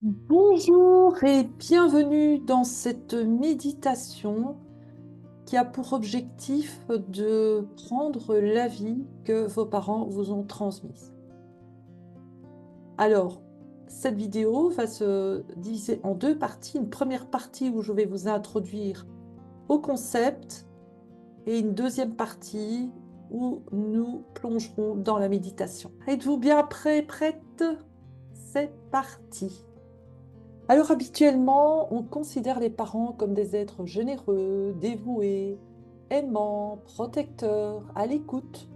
Bonjour et bienvenue dans cette méditation qui a pour objectif de prendre la vie que vos parents vous ont transmise. Alors, cette vidéo va se diviser en deux parties. Une première partie où je vais vous introduire au concept et une deuxième partie où nous plongerons dans la méditation. Êtes-vous bien prêts, prêtes? C'est parti! Alors habituellement, on considère les parents comme des êtres généreux, dévoués, aimants, protecteurs, à l'écoute.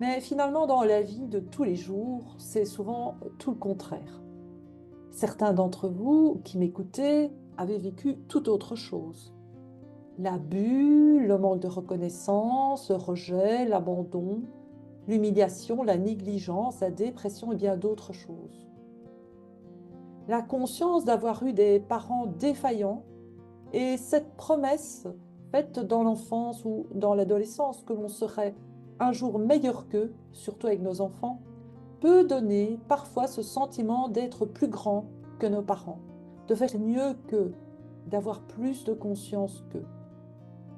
Mais finalement, dans la vie de tous les jours, c'est souvent tout le contraire. Certains d'entre vous qui m'écoutez avaient vécu tout autre chose. L'abus, le manque de reconnaissance, le rejet, l'abandon, l'humiliation, la négligence, la dépression et bien d'autres choses. La conscience d'avoir eu des parents défaillants et cette promesse faite dans l'enfance ou dans l'adolescence que l'on serait un jour meilleur qu'eux, surtout avec nos enfants, peut donner parfois ce sentiment d'être plus grand que nos parents, de faire mieux qu'eux, d'avoir plus de conscience qu'eux.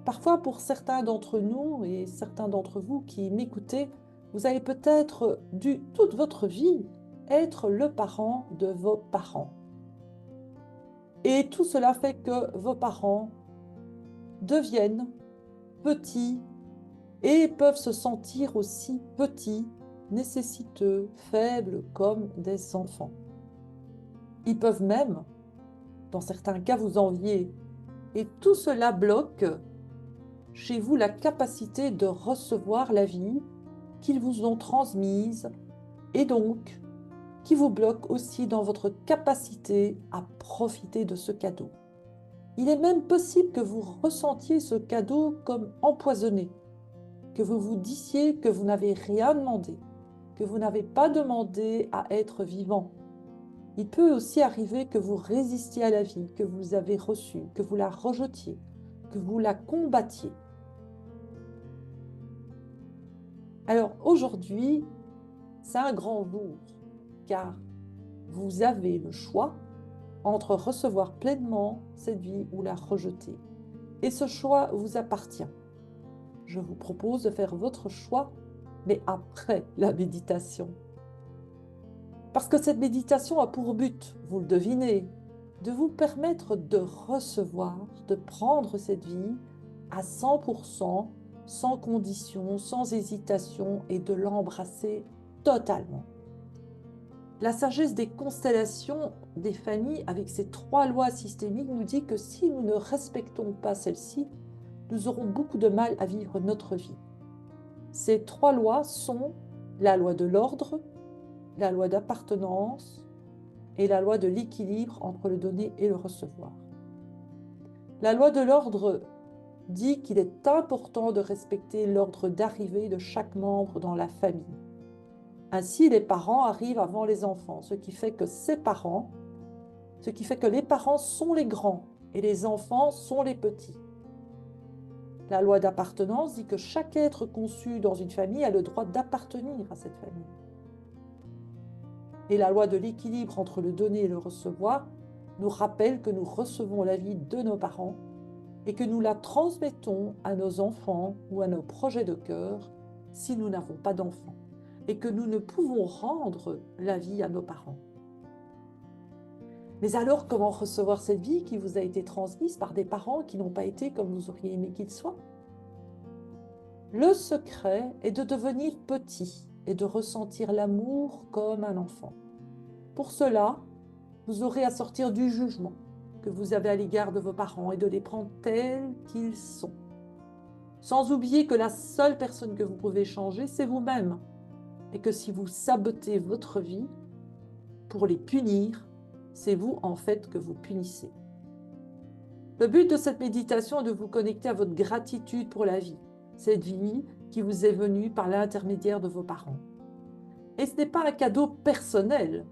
Parfois, pour certains d'entre nous et certains d'entre vous qui m'écoutez, vous avez peut-être dû toute votre vie être le parent de vos parents. Et tout cela fait que vos parents deviennent petits et peuvent se sentir aussi petits, nécessiteux, faibles comme des enfants. Ils peuvent même, dans certains cas, vous envier. Et tout cela bloque chez vous la capacité de recevoir la vie qu'ils vous ont transmise et donc qui vous bloque aussi dans votre capacité à profiter de ce cadeau. Il est même possible que vous ressentiez ce cadeau comme empoisonné, que vous vous disiez que vous n'avez rien demandé, que vous n'avez pas demandé à être vivant. Il peut aussi arriver que vous résistiez à la vie, que vous avez reçue, que vous la rejetiez, que vous la combattiez. Alors aujourd'hui, c'est un grand jour, car vous avez le choix entre recevoir pleinement cette vie ou la rejeter. Et ce choix vous appartient. Je vous propose de faire votre choix, mais après la méditation. Parce que cette méditation a pour but, vous le devinez, de vous permettre de recevoir, de prendre cette vie à 100%, sans condition, sans hésitation et de l'embrasser totalement. La sagesse des constellations des familles avec ces 3 lois systémiques nous dit que si nous ne respectons pas celles-ci, nous aurons beaucoup de mal à vivre notre vie. Ces 3 lois sont la loi de l'ordre, la loi d'appartenance et la loi de l'équilibre entre le donner et le recevoir. La loi de l'ordre dit qu'il est important de respecter l'ordre d'arrivée de chaque membre dans la famille. Ainsi, les parents arrivent avant les enfants, ce qui fait que les parents sont les grands et les enfants sont les petits. La loi d'appartenance dit que chaque être conçu dans une famille a le droit d'appartenir à cette famille. Et la loi de l'équilibre entre le donner et le recevoir nous rappelle que nous recevons la vie de nos parents et que nous la transmettons à nos enfants ou à nos projets de cœur si nous n'avons pas d'enfants, et que nous ne pouvons rendre la vie à nos parents. Mais alors, comment recevoir cette vie qui vous a été transmise par des parents qui n'ont pas été comme vous auriez aimé qu'ils soient? Le secret est de devenir petit et de ressentir l'amour comme un enfant. Pour cela, vous aurez à sortir du jugement que vous avez à l'égard de vos parents et de les prendre tels qu'ils sont. Sans oublier que la seule personne que vous pouvez changer, c'est vous-même. Et que si vous sabotez votre vie pour les punir, c'est vous en fait que vous punissez. Le but de cette méditation est de vous connecter à votre gratitude pour la vie, cette vie qui vous est venue par l'intermédiaire de vos parents. Et ce n'est pas un cadeau personnel,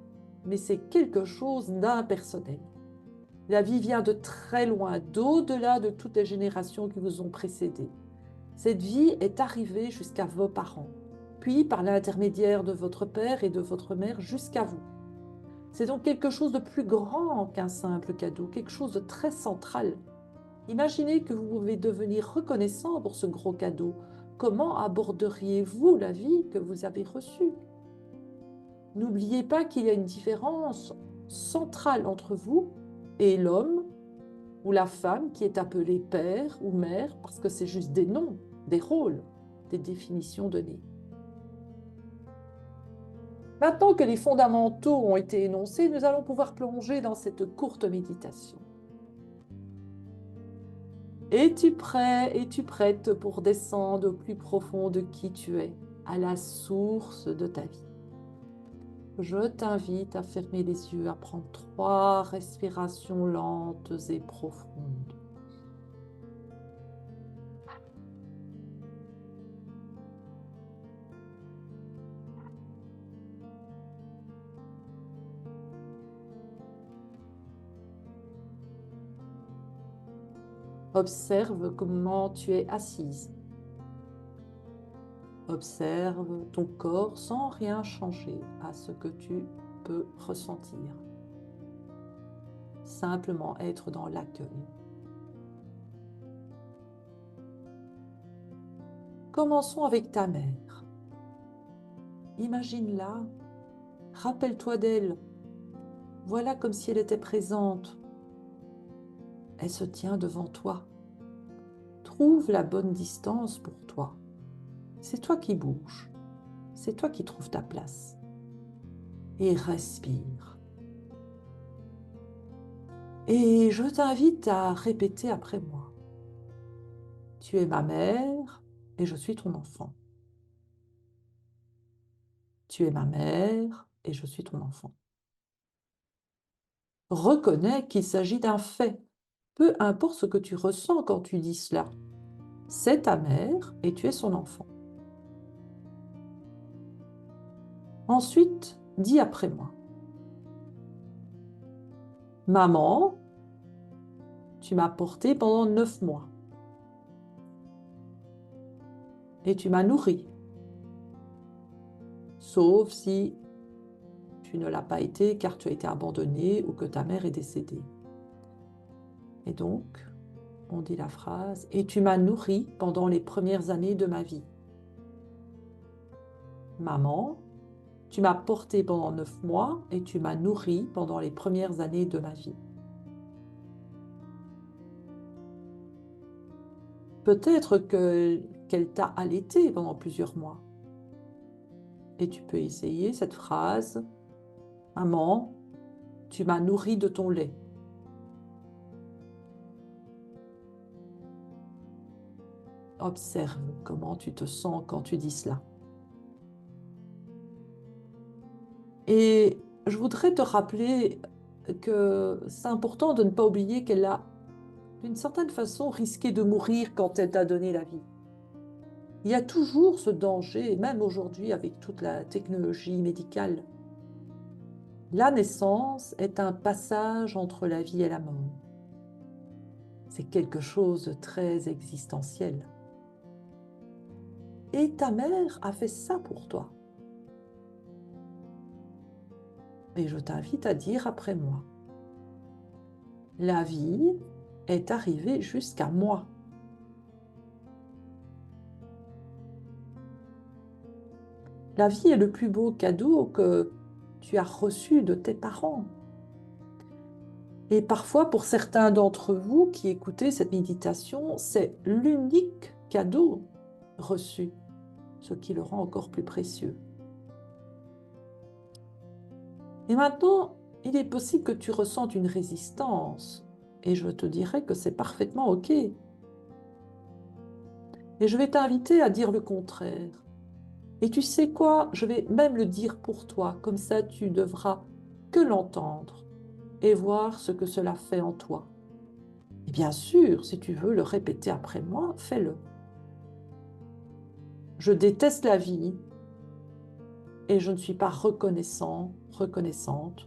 mais c'est quelque chose d'impersonnel. La vie vient de très loin, d'au-delà de toutes les générations qui vous ont précédé. Cette vie est arrivée jusqu'à vos parents, puis par l'intermédiaire de votre père et de votre mère jusqu'à vous. C'est donc quelque chose de plus grand qu'un simple cadeau, quelque chose de très central. Imaginez que vous pouvez devenir reconnaissant pour ce gros cadeau. Comment aborderiez-vous la vie que vous avez reçue? N'oubliez pas qu'il y a une différence centrale entre vous et l'homme ou la femme qui est appelée père ou mère, parce que c'est juste des noms, des rôles, des définitions données. Maintenant que les fondamentaux ont été énoncés, nous allons pouvoir plonger dans cette courte méditation. Es-tu prêt, es-tu prête pour descendre au plus profond de qui tu es, à la source de ta vie? Je t'invite à fermer les yeux, à prendre 3 respirations lentes et profondes. Observe comment tu es assise. Observe ton corps sans rien changer à ce que tu peux ressentir. Simplement être dans l'accueil. Commençons avec ta mère. Imagine-la, rappelle-toi d'elle. Voilà comme si elle était présente. Elle se tient devant toi. Trouve la bonne distance pour toi. C'est toi qui bouges. C'est toi qui trouves ta place. Et respire. Et je t'invite à répéter après moi. Tu es ma mère et je suis ton enfant. Tu es ma mère et je suis ton enfant. Reconnais qu'il s'agit d'un fait. Peu importe ce que tu ressens quand tu dis cela. C'est ta mère et tu es son enfant. Ensuite, dis après moi. Maman, tu m'as porté pendant 9 mois. Et tu m'as nourri. Sauf si tu ne l'as pas été car tu as été abandonné ou que ta mère est décédée. Et donc, on dit la phrase « Et tu m'as nourri pendant les premières années de ma vie. » Maman, tu m'as porté pendant 9 mois et tu m'as nourri pendant les premières années de ma vie. Peut-être qu'elle t'a allaité pendant plusieurs mois. Et tu peux essayer cette phrase « Maman, tu m'as nourri de ton lait. » Observe comment tu te sens quand tu dis cela. Et je voudrais te rappeler que c'est important de ne pas oublier qu'elle a, d'une certaine façon, risqué de mourir quand elle t'a donné la vie. Il y a toujours ce danger, même aujourd'hui avec toute la technologie médicale. La naissance est un passage entre la vie et la mort. C'est quelque chose de très existentiel. Et ta mère a fait ça pour toi. Et je t'invite à dire après moi. La vie est arrivée jusqu'à moi. La vie est le plus beau cadeau que tu as reçu de tes parents. Et parfois, pour certains d'entre vous qui écoutez cette méditation, c'est l'unique cadeau reçu, ce qui le rend encore plus précieux. Et maintenant, il est possible que tu ressentes une résistance, et je te dirais que c'est parfaitement OK. Et je vais t'inviter à dire le contraire. Et tu sais quoi? Je vais même le dire pour toi, comme ça tu devras que l'entendre et voir ce que cela fait en toi. Et bien sûr, si tu veux le répéter après moi, fais-le. Je déteste la vie et je ne suis pas reconnaissant, reconnaissante.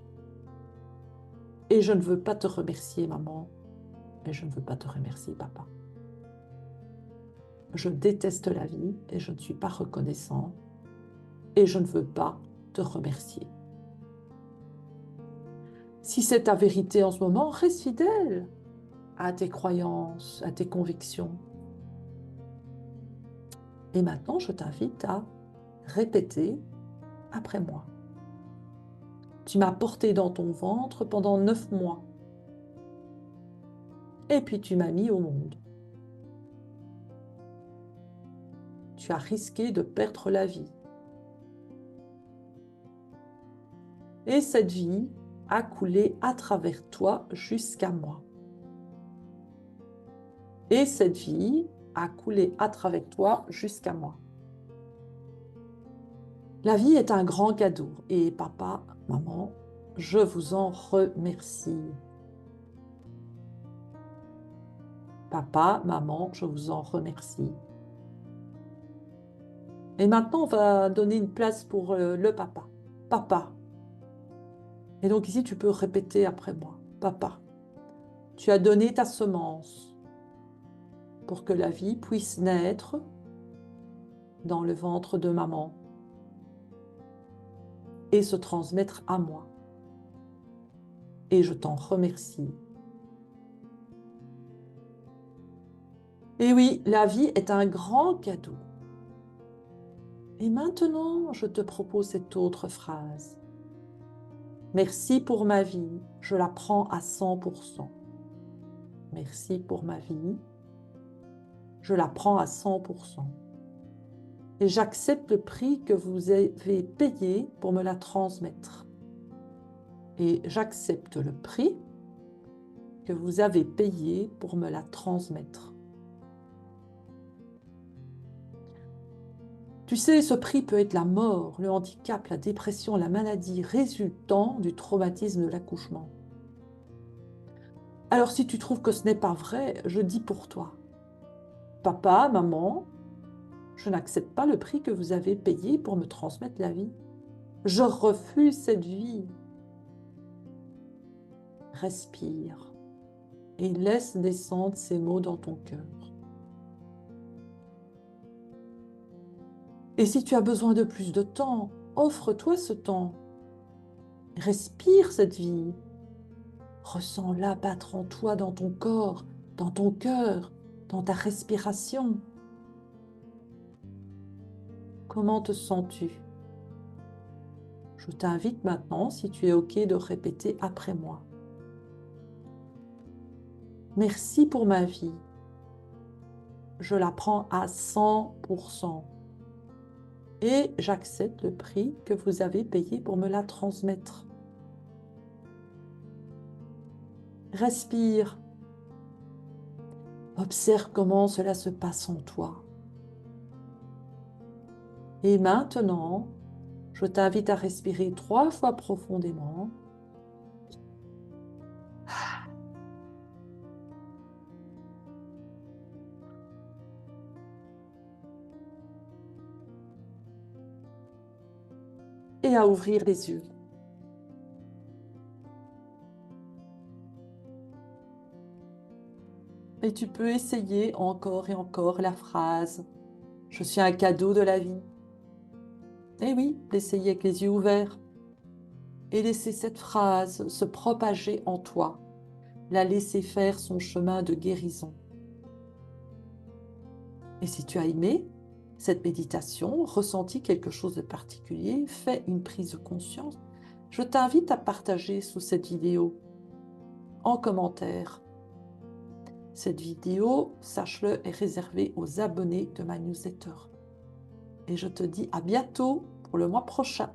Et je ne veux pas te remercier, maman, et je ne veux pas te remercier, papa. Je déteste la vie et je ne suis pas reconnaissant et je ne veux pas te remercier. Si c'est ta vérité en ce moment, reste fidèle à tes croyances, à tes convictions. Et maintenant, je t'invite à répéter après moi. Tu m'as porté dans ton ventre pendant 9 mois. Et puis tu m'as mis au monde. Tu as risqué de perdre la vie. Et cette vie a coulé à travers toi jusqu'à moi. Et cette vie a coulé à travers toi jusqu'à moi. La vie est un grand cadeau et papa, maman, je vous en remercie. Papa, maman, je vous en remercie. Et maintenant, on va donner une place pour le papa. Papa. Et donc ici, tu peux répéter après moi. Papa, tu as donné ta semence pour que la vie puisse naître dans le ventre de maman et se transmettre à moi. Et je t'en remercie. Et oui, la vie est un grand cadeau. Et maintenant, je te propose cette autre phrase. Merci pour ma vie, je la prends à 100%. Merci pour ma vie, je la prends à 100%. Et j'accepte le prix que vous avez payé pour me la transmettre. Et j'accepte le prix que vous avez payé pour me la transmettre. Tu sais, ce prix peut être la mort, le handicap, la dépression, la maladie résultant du traumatisme de l'accouchement. Alors si tu trouves que ce n'est pas vrai, je dis pour toi. Papa, maman, je n'accepte pas le prix que vous avez payé pour me transmettre la vie. Je refuse cette vie. Respire et laisse descendre ces mots dans ton cœur. Et si tu as besoin de plus de temps, offre-toi ce temps. Respire cette vie. Ressens-la battre en toi dans ton corps, dans ton cœur, dans ta respiration. Comment te sens-tu? Je t'invite maintenant, si tu es OK, de répéter après moi. Merci pour ma vie. Je la prends à 100%. Et j'accepte le prix que vous avez payé pour me la transmettre. Respire. Observe comment cela se passe en toi. Et maintenant, je t'invite à respirer 3 fois profondément. Et à ouvrir les yeux. Et tu peux essayer encore et encore la phrase « Je suis un cadeau de la vie ». Et oui, l'essayer avec les yeux ouverts. Et laisser cette phrase se propager en toi. La laisser faire son chemin de guérison. Et si tu as aimé cette méditation, ressenti quelque chose de particulier, fait une prise de conscience, je t'invite à partager sous cette vidéo en commentaire. Cette vidéo, sache-le, est réservée aux abonnés de ma newsletter. Et je te dis à bientôt pour le mois prochain.